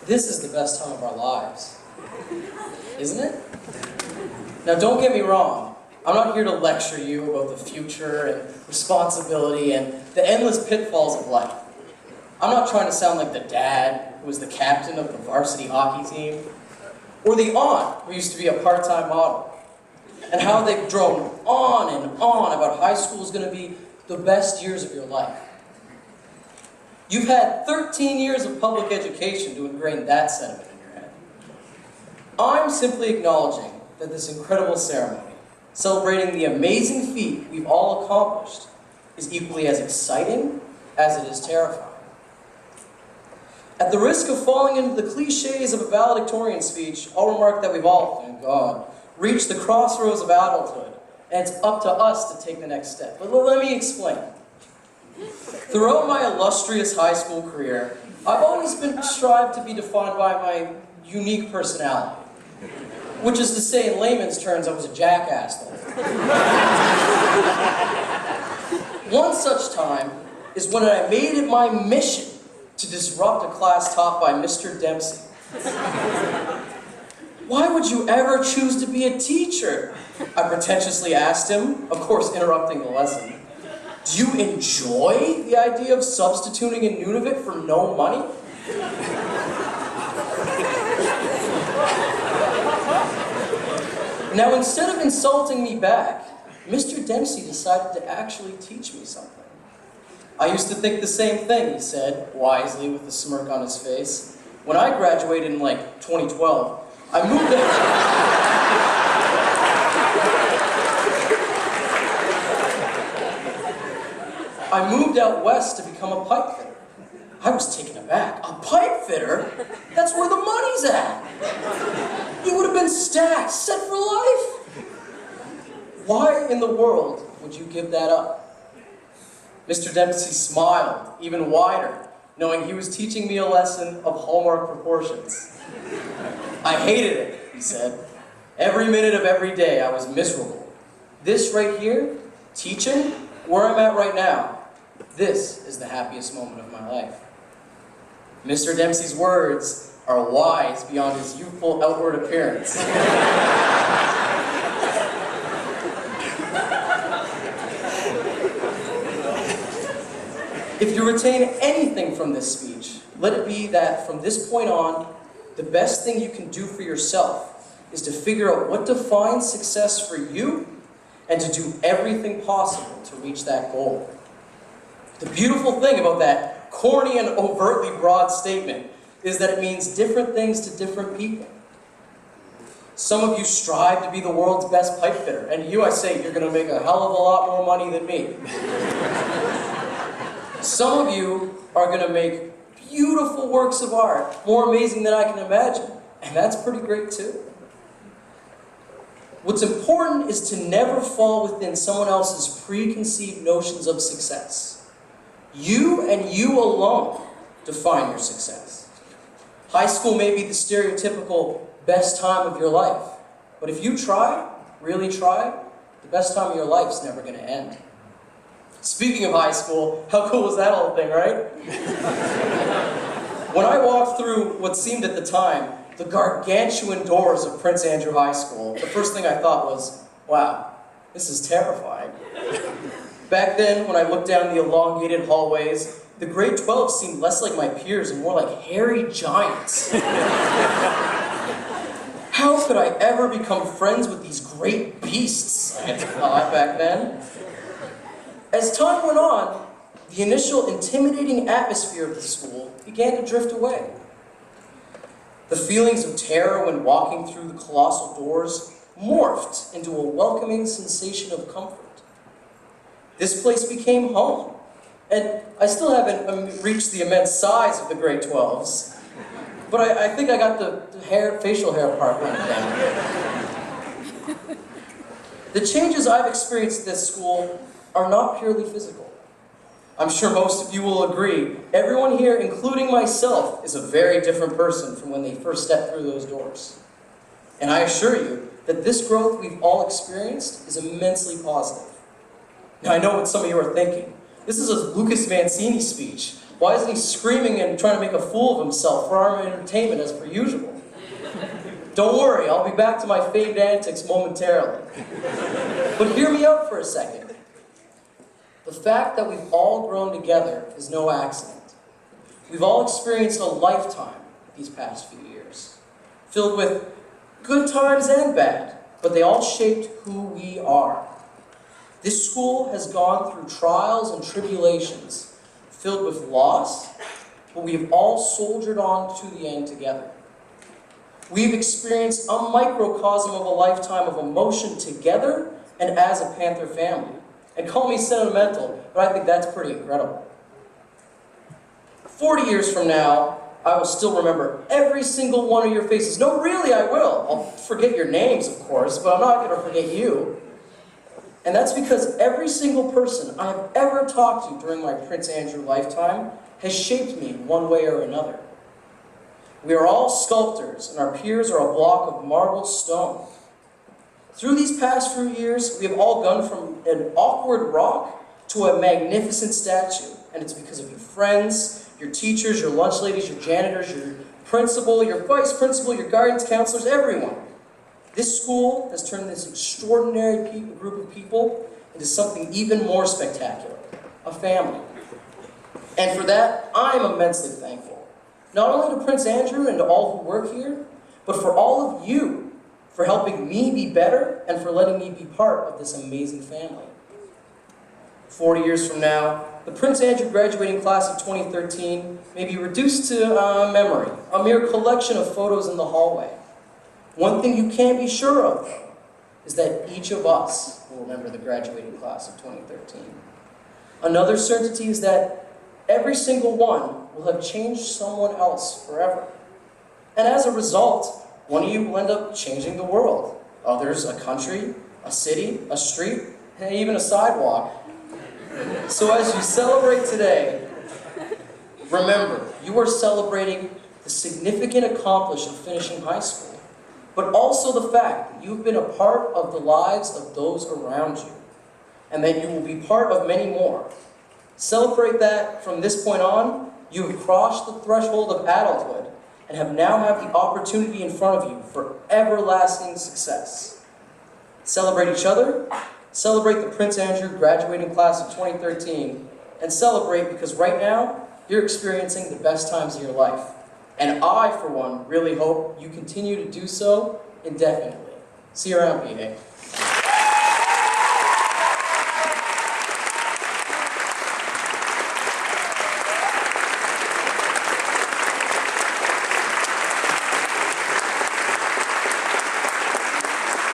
This is the best time of our lives, isn't it? Now don't get me wrong, I'm not here to lecture you about the future and responsibility and the endless pitfalls of life. I'm not trying to sound like the dad who was the captain of the varsity hockey team, or the aunt who used to be a part-time model, and how they've droned on and on about high school is going to be the best years of your life. You've had 13 years of public education to ingrain that sentiment in your head. I'm simply acknowledging that this incredible ceremony, celebrating the amazing feat we've all accomplished, is equally as exciting as it is terrifying. At the risk of falling into the cliches of a valedictorian speech, I'll remark that we've all, thank God, reached the crossroads of adulthood, and it's up to us to take the next step. But let me explain. Throughout my illustrious high school career, I've always been strived to be defined by my unique personality. Which is to say, in layman's terms, I was a jackass the whole time. One such time is when I made it my mission to disrupt a class taught by Mr. Dempsey. "Why would you ever choose to be a teacher?" I pretentiously asked him, of course interrupting the lesson. "Do you enjoy the idea of substituting in Nunavut for no money?" Now, instead of insulting me back, Mr. Dempsey decided to actually teach me something. "I used to think the same thing," he said, wisely with a smirk on his face. "When I graduated in, 2012, I moved out west to become a pipe fitter." I was taken aback. "A pipe fitter? That's where the money's at. You would have been stacked, set for life. Why in the world would you give that up?" Mr. Dempsey smiled even wider, knowing he was teaching me a lesson of hallmark proportions. "I hated it," he said. "Every minute of every day I was miserable. This right here, teaching, where I'm at right now, this is the happiest moment of my life." Mr. Dempsey's words are wise beyond his youthful outward appearance. If you retain anything from this speech, let it be that from this point on, the best thing you can do for yourself is to figure out what defines success for you and to do everything possible to reach that goal. The beautiful thing about that corny and overtly broad statement is that it means different things to different people. Some of you strive to be the world's best pipe fitter, and you, I say, you're going to make a hell of a lot more money than me. Some of you are going to make beautiful works of art, more amazing than I can imagine, and that's pretty great too. What's important is to never fall within someone else's preconceived notions of success. You and you alone define your success. High school may be the stereotypical best time of your life, but if you try, really try, the best time of your life's never going to end. Speaking of high school, how cool was that whole thing, right? When I walked through what seemed at the time the gargantuan doors of Prince Andrew High School, the first thing I thought was, wow, this is terrifying. Back then, when I looked down the elongated hallways, the grade 12 seemed less like my peers and more like hairy giants. How could I ever become friends with these great beasts? I had thought back then. As time went on, the initial intimidating atmosphere of the school began to drift away. The feelings of terror when walking through the colossal doors morphed into a welcoming sensation of comfort. This place became home, and I still haven't reached the immense size of the grade 12s, but I think I got the facial hair part kind of down. The changes I've experienced at this school are not purely physical. I'm sure most of you will agree, everyone here, including myself, is a very different person from when they first stepped through those doors. And I assure you that this growth we've all experienced is immensely positive. Now I know what some of you are thinking. This is a Lucas Mancini speech. Why isn't he screaming and trying to make a fool of himself for our entertainment as per usual? Don't worry, I'll be back to my famed antics momentarily. But hear me out for a second. The fact that we've all grown together is no accident. We've all experienced a lifetime these past few years, filled with good times and bad, but they all shaped who we are. This school has gone through trials and tribulations, filled with loss, but we've all soldiered on to the end together. We've experienced a microcosm of a lifetime of emotion together and as a Panther family. And call me sentimental, but I think that's pretty incredible. 40 years from now, I will still remember every single one of your faces. No, really, I will. I'll forget your names, of course, but I'm not going to forget you. And that's because every single person I have ever talked to during my Prince Andrew lifetime has shaped me one way or another. We are all sculptors, and our peers are a block of marble stone. Through these past few years, we have all gone from an awkward rock to a magnificent statue. And it's because of your friends, your teachers, your lunch ladies, your janitors, your principal, your vice principal, your guidance counselors, everyone. This school has turned this extraordinary group of people into something even more spectacular, a family. And for that, I'm immensely thankful. Not only to Prince Andrew and to all who work here, but for all of you, for helping me be better and for letting me be part of this amazing family. 40 years from now, the Prince Andrew graduating class of 2013 may be reduced to memory, a mere collection of photos in the hallway. One thing you can't be sure of, though, is that each of us will remember the graduating class of 2013. Another certainty is that every single one will have changed someone else forever. And as a result, one of you will end up changing the world. Others, a country, a city, a street, and even a sidewalk. So as you celebrate today, remember, you are celebrating the significant accomplishment of finishing high school, but also the fact that you've been a part of the lives of those around you, and that you will be part of many more. Celebrate that from this point on, you have crossed the threshold of adulthood and have now the opportunity in front of you for everlasting success. Celebrate each other, celebrate the Prince Andrew graduating class of 2013, and celebrate because right now, you're experiencing the best times of your life. And I, for one, really hope you continue to do so indefinitely. See you around, PA.